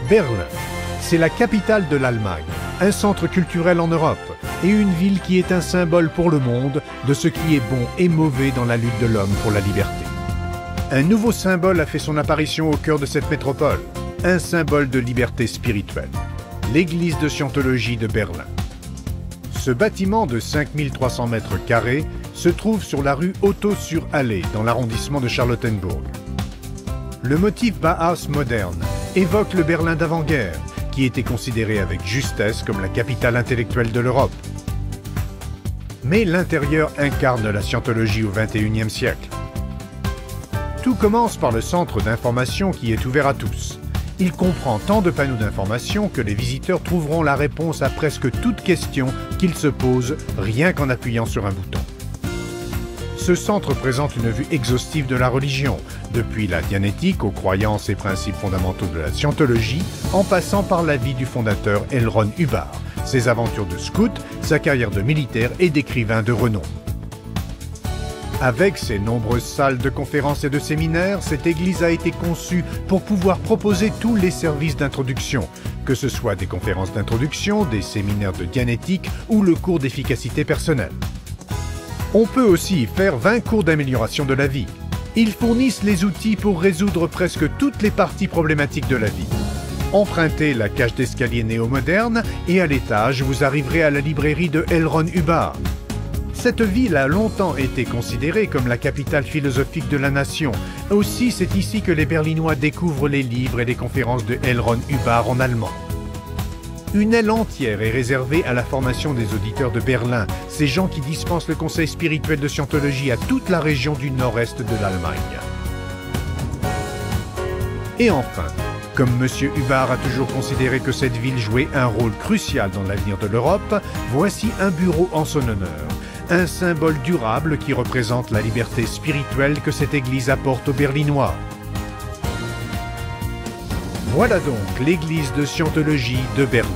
Berlin, c'est la capitale de l'Allemagne, un centre culturel en Europe et une ville qui est un symbole pour le monde de ce qui est bon et mauvais dans la lutte de l'homme pour la liberté. Un nouveau symbole a fait son apparition au cœur de cette métropole, un symbole de liberté spirituelle, l'église de Scientologie de Berlin. Ce bâtiment de 5300 mètres carrés se trouve sur la rue Otto-sur-Allée, dans l'arrondissement de Charlottenburg. Le motif Bauhaus moderne évoque le Berlin d'avant-guerre, qui était considéré avec justesse comme la capitale intellectuelle de l'Europe. Mais l'intérieur incarne la Scientologie au XXIe siècle. Tout commence par le centre d'information qui est ouvert à tous. Il comprend tant de panneaux d'information que les visiteurs trouveront la réponse à presque toute question qu'ils se posent rien qu'en appuyant sur un bouton. Ce centre présente une vue exhaustive de la religion, depuis la dianétique aux croyances et principes fondamentaux de la Scientologie, en passant par la vie du fondateur L. Ron Hubbard, ses aventures de scout, sa carrière de militaire et d'écrivain de renom. Avec ses nombreuses salles de conférences et de séminaires, cette église a été conçue pour pouvoir proposer tous les services d'introduction, que ce soit des conférences d'introduction, des séminaires de dianétique ou le cours d'efficacité personnelle. On peut aussi y faire 20 cours d'amélioration de la vie. Ils fournissent les outils pour résoudre presque toutes les parties problématiques de la vie. Empruntez la cage d'escalier néo-moderne et à l'étage, vous arriverez à la librairie de L. Ron Hubbard. Cette ville a longtemps été considérée comme la capitale philosophique de la nation. Aussi, c'est ici que les Berlinois découvrent les livres et les conférences de L. Ron Hubbard en allemand. Une aile entière est réservée à la formation des auditeurs de Berlin, ces gens qui dispensent le conseil spirituel de Scientologie à toute la région du nord-est de l'Allemagne. Et enfin, comme M. Hubbard a toujours considéré que cette ville jouait un rôle crucial dans l'avenir de l'Europe, voici un bureau en son honneur. Un symbole durable qui représente la liberté spirituelle que cette église apporte aux Berlinois. Voilà donc l'église de Scientologie de Berlin.